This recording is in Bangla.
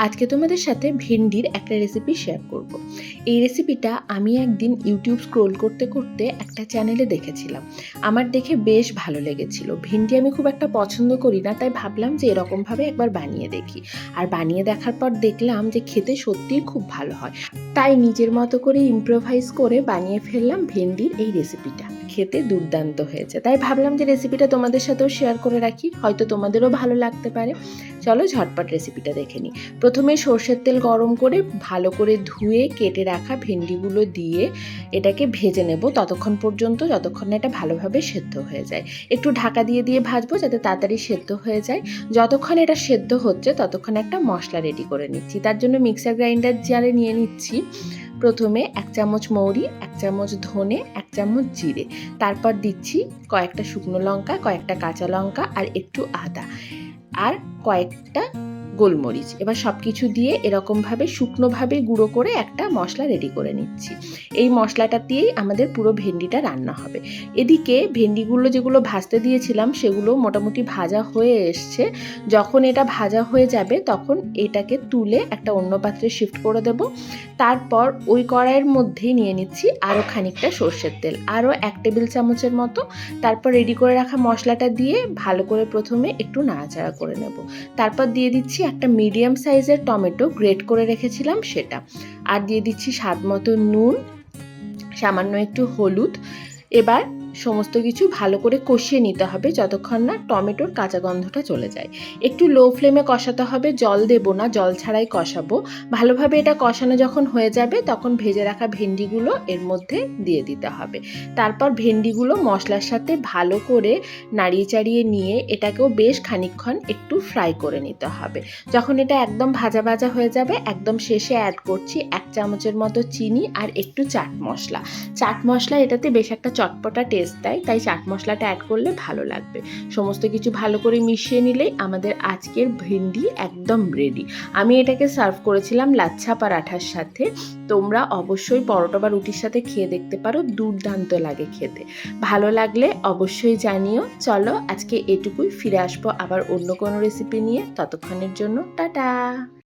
আজকে তোমাদের সাথে ভেন্ডির একটা রেসিপি শেয়ার করব। এই রেসিপিটা আমি একদিন ইউটিউব স্ক্রোল করতে করতে একটা চ্যানেলে দেখেছিলাম। আমার দেখে বেশ ভালো লেগেছিল। ভেন্ডি আমি খুব একটা পছন্দ করি না, তাই ভাবলাম যে এরকমভাবে একবার বানিয়ে দেখি। আর বানিয়ে দেখার পর দেখলাম যে খেতে সত্যিই খুব ভালো হয়। তাই নিজের মতো করে ইম্প্রোভাইজ করে বানিয়ে ফেললাম ভেন্ডির এই রেসিপিটা। খেতে দুর্দান্ত হয়েছে, তাই ভাবলাম যে রেসিপিটা তোমাদের সাথেও শেয়ার করে রাখি, হয়তো তোমাদেরও ভালো লাগতে পারে। চলো ঝটপট রেসিপিটা দেখে নিই। প্রথমে সর্ষের তেল গরম করে ভালো করে ধুয়ে কেটে রাখা ভেন্ডিগুলো দিয়ে এটাকে ভেজে নেব ততক্ষণ পর্যন্ত যতক্ষণ না এটা ভালোভাবে সেদ্ধ হয়ে যায়। একটু ঢাকা দিয়ে দিয়ে ভাজবো যাতে তাড়াতাড়ি সেদ্ধ হয়ে যায়। যতক্ষণ এটা সেদ্ধ হচ্ছে ততক্ষণ একটা মশলা রেডি করে নিচ্ছি। তার জন্য মিক্সার গ্রাইন্ডার জারে নিয়ে নিচ্ছি প্রথমে 1 চামচ মৌরি, 1 চামচ ধনে, 1 চামচ জিরে, তারপর দিচ্ছি কয়েকটা শুকনো লঙ্কা, কয়েকটা কাঁচা লঙ্কা আর একটু আদা আর কয়েকটা গোলমরিচ। এবার সব কিছু দিয়ে এরকমভাবে শুকনোভাবে গুঁড়ো করে একটা মশলা রেডি করে নিচ্ছি। এই মশলাটা দিয়েই আমাদের পুরো ভেন্ডিটা রান্না হবে। এদিকে ভেন্ডিগুলো যেগুলো ভাজতে দিয়েছিলাম সেগুলো মোটামুটি ভাজা হয়ে এসছে। যখন এটা ভাজা হয়ে যাবে তখন এটাকে তুলে একটা অন্য পাত্রে শিফট করে দেব। তারপর ওই কড়াইয়ের মধ্যেই নিয়ে নিচ্ছি আরও খানিকটা সর্ষের তেল, আরও 1 টেবিল চামচের মতো। তারপর রেডি করে রাখা মশলাটা দিয়ে ভালো করে প্রথমে একটু নাড়াচাড়া করে নেব। তারপর দিয়ে দিচ্ছি একটা মিডিয়াম সাইজের টমেটো গ্রেট করে রেখেছিলাম সেটা, আর দিয়ে দিচ্ছি স্বাদ মতো নুন, সামান্য একটু হলুদ। এবার সমস্ত কিছু ভালো করে কষিয়ে নিতে হবে যতক্ষণ না টমেটোর কাঁচা গন্ধটা চলে যায়। একটু লো ফ্লেমে কষাতে হবে, জল দেব না, জল ছাড়াই কষাবো। ভালোভাবে এটা কষানো যখন হয়ে যাবে তখন ভেজে রাখা ভেন্ডিগুলো এর মধ্যে দিয়ে দিতে হবে। তারপর ভেন্ডিগুলো মশলার সাথে ভালো করে নাড়িয়ে চাড়িয়ে নিয়ে এটাকেও বেশ খানিকক্ষণ একটু ফ্রাই করে নিতে হবে। যখন এটা একদম ভাজা ভাজা হয়ে যাবে একদম শেষে অ্যাড করছি 1 চামচের মতো চিনি আর একটু চাট মশলা। চাট মশলা এটাতে বেশ একটা চটপটা টেস্ট দেয়, তাই চাট মশলাটা অ্যাড করলে ভালো লাগবে। সমস্ত কিছু ভালো করে মিশিয়ে নিলেই আমাদের আজকের ভেন্ডি একদম রেডি। আমি এটাকে সার্ভ করেছিলাম লাচ্ছা পরাঠার সাথে। তোমরা অবশ্যই পরোটা বা রুটির সাথে খেয়ে দেখতে পারো, দুর্দান্ত লাগে খেতে। ভালো লাগলে অবশ্যই জানিও। চলো আজকে এটুকুই, ফিরে আসবো আবার অন্য কোনো রেসিপি নিয়ে। ততক্ষণের জন্য টাটা।